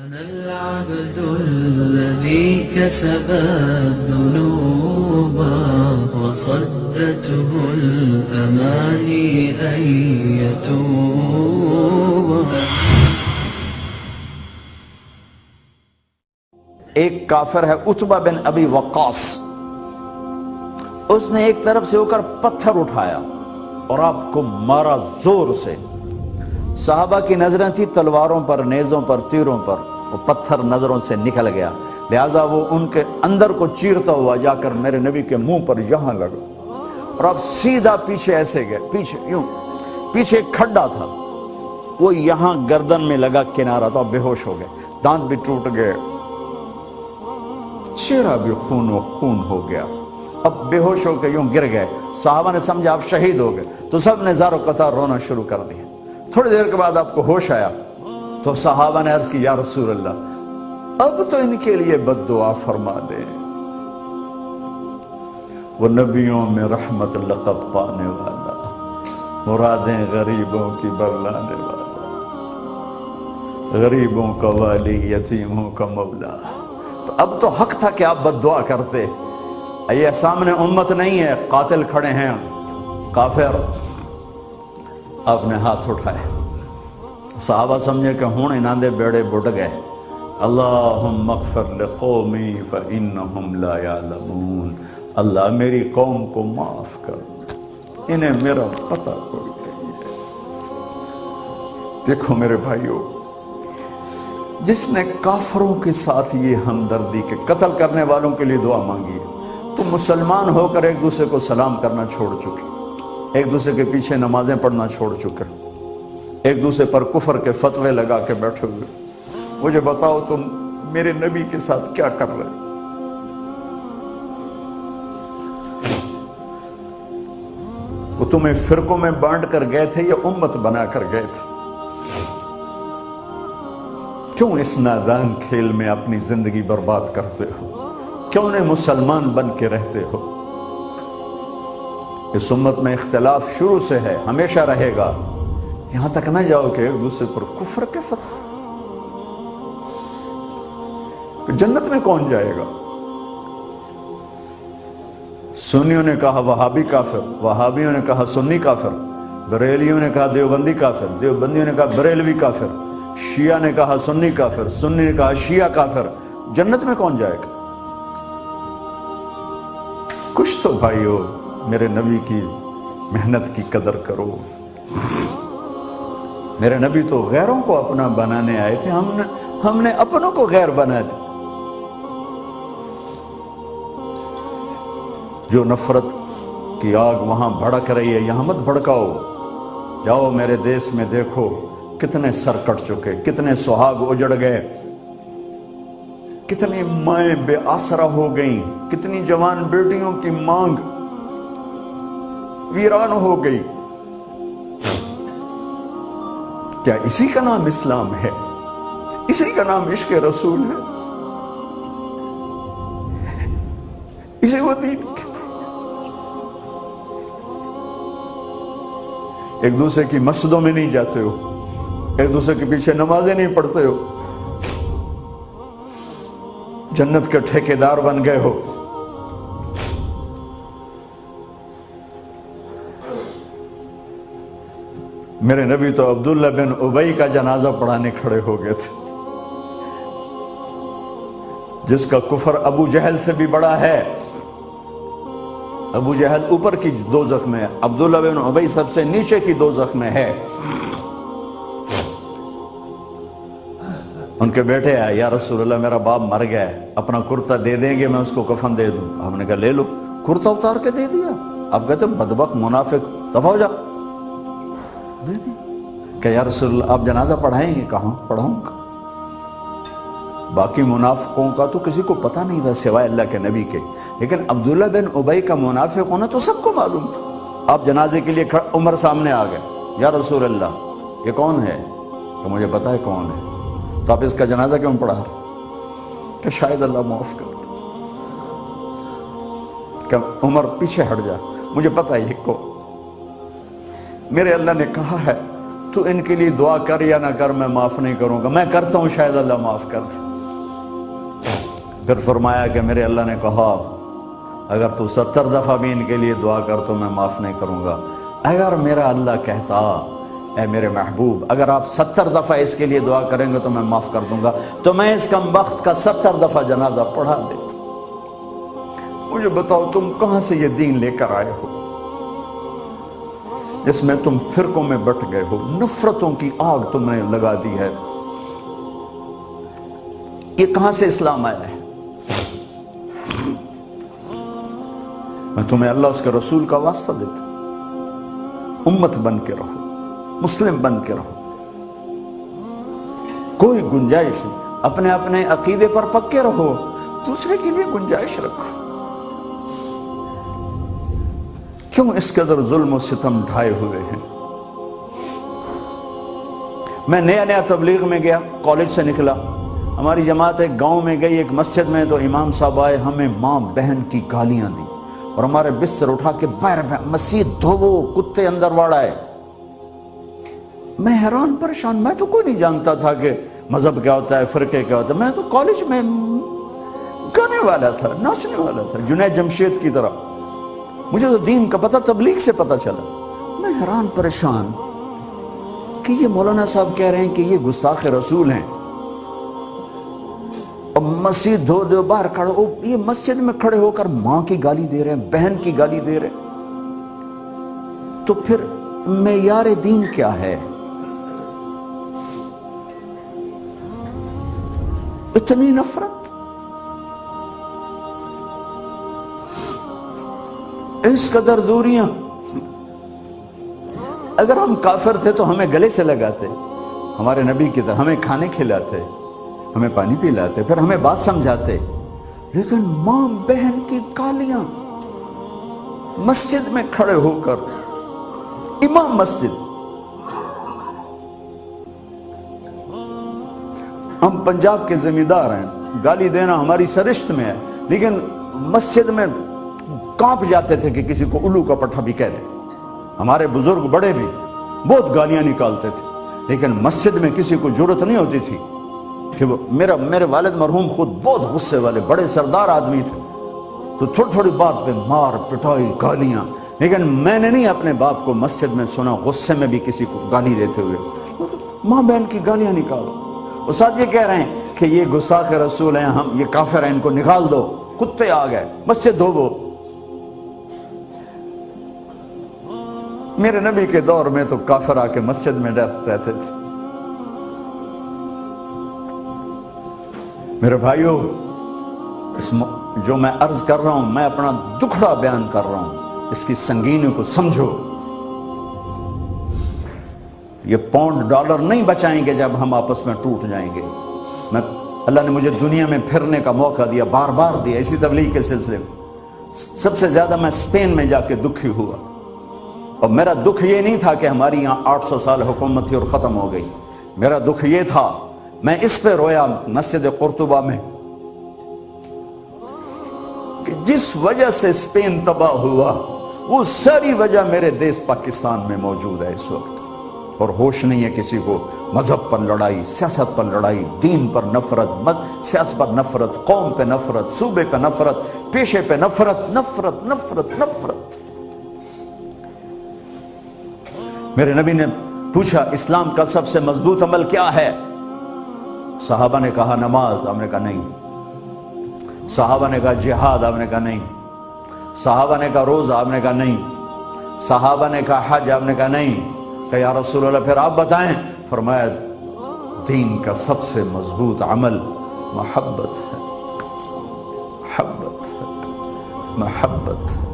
أنا العبد الذي كسب الذنوب وصدته الأماني أن يتوب. ایک کافر ہے عتبہ بن ابی وقاص، اس نے ایک طرف سے ہو کر پتھر اٹھایا اور آپ کو مارا زور سے. صحابہ کی نظریں تھی تلواروں پر، نیزوں پر، تیروں پر، وہ پتھر نظروں سے نکل گیا، لہٰذا وہ ان کے اندر کو چیرتا ہوا جا کر میرے نبی کے منہ پر یہاں لگا اور آپ سیدھا پیچھے ایسے گئے، پیچھے یوں، پیچھے ایک کھڈا تھا، وہ یہاں گردن میں لگا کنارہ تو آپ بے ہوش ہو گئے، دانت بھی ٹوٹ گئے، چہرہ بھی خون و خون ہو گیا، اب بے ہوش ہو کے یوں گر گئے. صحابہ نے سمجھا آپ شہید ہو گئے تو سب نے زار و قطار رونا شروع کر دیا. تھوڑی دیر کے بعد آپ کو ہوش آیا تو صحابہ نے عرض کی یا رسول اللہ اب تو ان کے لیے بد دعا فرما دے، وہ نبیوں میں رحمت لقب پانے والا، مرادیں غریبوں کی برلانے والا، غریبوں کا والی، یتیموں کا مولا. تو اب تو حق تھا کہ آپ بد دعا کرتے. یہ سامنے امت نہیں ہے، قاتل کھڑے ہیں کافر. آپ نے ہاتھ اٹھائے، صحابہ سمجھے کہ ہوں انہاں دے بیڑے بڑھ گئے. اللہم اغفر لقومی فإنہم لا یعلمون، اللہ میری قوم کو معاف کر، انہیں میرا پتہ کوئی نہیں ہے. دیکھو میرے بھائیو، جس نے کافروں کے ساتھ یہ ہمدردی کے قتل کرنے والوں کے لیے دعا مانگی ہے تو مسلمان ہو کر ایک دوسرے کو سلام کرنا چھوڑ چکے، ایک دوسرے کے پیچھے نمازیں پڑھنا چھوڑ چکے، ایک دوسرے پر کفر کے فتوے لگا کے بیٹھے ہوئے. مجھے بتاؤ تم میرے نبی کے ساتھ کیا کر رہے؟ وہ تمہیں فرقوں میں بانٹ کر گئے تھے یا امت بنا کر گئے تھے؟ کیوں اس نادان کھیل میں اپنی زندگی برباد کرتے ہو؟ کیوں انہیں مسلمان بن کے رہتے ہو؟ اس امت میں اختلاف شروع سے ہے، ہمیشہ رہے گا، یہاں تک نہ جاؤ کہ ایک دوسرے پر کفر کے فتوے. جنت میں کون جائے گا؟ سنیوں نے کہا وہابی کافر، وہابیوں نے کہا سنی کافر، بریلیوں نے کہا دیوبندی کافر، دیوبندیوں نے کہا بریلوی کافر، شیعہ نے کہا سنی کافر، سنی نے کہا شیعہ کافر. جنت میں کون جائے گا؟ کچھ تو بھائیو میرے نبی کی محنت کی قدر کرو. میرے نبی تو غیروں کو اپنا بنانے آئے تھے، ہم نے اپنوں کو غیر بنا دیا. جو نفرت کی آگ وہاں بھڑک رہی ہے یہاں مت بھڑکاؤ. جاؤ میرے دیس میں دیکھو کتنے سر کٹ چکے، کتنے سہاگ اجڑ گئے، کتنی مائیں بے آسرا ہو گئیں، کتنی جوان بیٹیوں کی مانگ ویران ہو گئی. کیا اسی کا نام اسلام ہے؟ اسی کا نام عشق رسول ہے؟ اسے وہ دین کہتے ہیں. ایک دوسرے کی مسجدوں میں نہیں جاتے ہو، ایک دوسرے کے پیچھے نمازیں نہیں پڑھتے ہو، جنت کے ٹھیکیدار بن گئے ہو. میرے نبی تو عبداللہ بن ابی کا جنازہ پڑھانے کھڑے ہو گئے تھے، جس کا کفر ابو جہل سے بھی بڑا ہے. ابو جہل اوپر کی دوزخ میں ہے، عبداللہ بن ابی سب سے نیچے کی دوزخ میں ہے. ان کے بیٹے آئے، یا رسول اللہ میرا باپ مر گیا ہے، اپنا کرتا دے دیں گے میں اس کو کفن دے دوں. ہم نے کہا لے لو. کرتا اتار کے دے دیا. اب کہتے بدبخت منافق دفع ہو جا. دے دی کہ یا رسول اللہ آپ جنازہ پڑھائیں گے؟ کہاں پڑھاؤں گا. باقی منافقوں کا تو کسی کو پتہ نہیں تھا سوائے اللہ کے نبی کے، لیکن عبداللہ بن ابی کا منافق ہونا تو سب کو معلوم تھا. آپ جنازے کے لیے عمر سامنے آ گئے، یا رسول اللہ یہ کون ہے؟ تو مجھے پتا ہے کون ہے. تو آپ اس کا جنازہ کیوں پڑھا؟ کہ شاید اللہ معاف کر. کہ عمر پیچھے ہٹ جا، مجھے پتا ہے یہ کو میرے اللہ نے کہا ہے تو ان کے لیے دعا کر یا نہ کر، میں معاف نہیں کروں گا، میں کرتا ہوں شاید اللہ معاف کر دے۔ پھر فرمایا کہ میرے اللہ نے کہا اگر تو 70 دفعہ بھی ان کے لیے دعا کر تو میں معاف نہیں کروں گا۔ اگر میرا اللہ کہتا اے میرے محبوب اگر آپ 70 دفعہ اس کے لیے دعا کریں گے تو میں معاف کر دوں گا، تو میں اس کم بخت کا 70 دفعہ جنازہ پڑھا دیتا۔ مجھے بتاؤ تم کہاں سے یہ دین لے کر آئے ہو جس میں تم فرقوں میں بٹ گئے ہو، نفرتوں کی آگ تم نے لگا دی ہے، یہ کہاں سے اسلام آیا ہے؟ میں تمہیں اللہ اس کے رسول کا واسطہ دیتا، امت بن کے رہو، مسلم بن کے رہو، کوئی گنجائش نہیں، اپنے اپنے عقیدے پر پکے رہو، دوسرے کے لیے گنجائش رکھو۔ کیوں اس قدر ظلم و ستم ڈھائے ہوئے ہیں؟ میں نیا تبلیغ میں گیا، کالج سے نکلا، ہماری جماعت ایک گاؤں میں گئی، ایک مسجد میں، تو امام صاحب آئے، ہمیں ماں بہن کی گالیاں دی اور ہمارے بستر اٹھا کے باہر مسجد دھوو، کتے اندر واڑائے۔ میں حیران پریشان، میں تو کوئی نہیں جانتا تھا کہ مذہب کیا ہوتا ہے، فرقے کیا ہوتا ہے، میں تو کالج میں گانے والا تھا، ناچنے والا تھا، جنید جمشید کی طرح، مجھے تو دین کا پتہ تبلیغ سے پتہ چلا۔ میں حیران پریشان کہ یہ مولانا صاحب کہہ رہے ہیں کہ یہ گستاخ رسول ہیں، اور مسجد دھو دو باہر کھڑے ہو، یہ مسجد میں کھڑے ہو کر ماں کی گالی دے رہے ہیں، بہن کی گالی دے رہے ہیں، تو پھر معیار دین کیا ہے؟ اتنی نفرت، اس قدر دوریاں۔ اگر ہم کافر تھے تو ہمیں گلے سے لگاتے، ہمارے نبی کی طرح ہمیں کھانے کھلاتے، ہمیں پانی پلاتے، پھر ہمیں بات سمجھاتے، لیکن ماں بہن کی گالیاں، مسجد میں کھڑے ہو کر، امام مسجد۔ ہم پنجاب کے زمیندار ہیں، گالی دینا ہماری سرشت میں ہے، لیکن مسجد میں کانپ جاتے تھے کہ کسی کو الو کا پٹھا بھی کہہ دیں۔ ہمارے بزرگ بڑے بھی بہت گالیاں نکالتے تھے، لیکن مسجد میں کسی کو جرت نہیں ہوتی تھی کہ میرے والد مرحوم خود بہت غصے والے بڑے سردار آدمی تھے، تو تھوڑی تھوڑی بات پہ مار پٹائی گالیاں، لیکن میں نے نہیں اپنے باپ کو مسجد میں سنا غصے میں بھی کسی کو گالی دیتے ہوئے۔ ماں بہن کی گالیاں نکالو، وہ ساتھ یہ کہہ رہے ہیں کہ یہ گستاخ رسول ہیں، ہم یہ کافر ہیں، ان کو نکال دو، کتے آ گئے، مسجد دھوو۔ میرے نبی کے دور میں تو کافر آ کے مسجد میں رہتے تھے۔ میرے بھائیو، جو میں عرض کر رہا ہوں، میں اپنا دکھڑا بیان کر رہا ہوں، اس کی سنگینی کو سمجھو۔ یہ پاؤنڈ ڈالر نہیں بچائیں گے جب ہم آپس میں ٹوٹ جائیں گے۔ اللہ نے مجھے دنیا میں پھرنے کا موقع دیا، بار بار دیا، اسی تبلیغ کے سلسلے میں۔ سب سے زیادہ میں اسپین میں جا کے دکھی ہوا، اور میرا دکھ یہ نہیں تھا کہ ہماری یہاں 800 سال حکومت تھی اور ختم ہو گئی، میرا دکھ یہ تھا، میں اس پہ رویا مسجد قرطبہ میں، کہ جس وجہ سے اسپین تباہ ہوا وہ ساری وجہ میرے دیس پاکستان میں موجود ہے اس وقت، اور ہوش نہیں ہے کسی کو۔ مذہب پر لڑائی، سیاست پر لڑائی، دین پر نفرت، سیاست پر نفرت، قوم پہ نفرت، صوبے پہ نفرت، پیشے پہ نفرت، نفرت نفرت نفرت۔ میرے نبی نے پوچھا اسلام کا سب سے مضبوط عمل کیا ہے؟ صحابہ نے کہا نماز، آپ نے کہا نہیں۔ صحابہ نے کہا جہاد، آپ نے کہا نہیں۔ صحابہ نے کہا روزہ، آپ نے کہا نہیں۔ صحابہ نے کہا حج، آپ نے کہا نہیں۔ کہ یا رسول اللہ پھر آپ بتائیں؟ فرمایا دین کا سب سے مضبوط عمل محبت ہے، محبت ہے، محبت ہے۔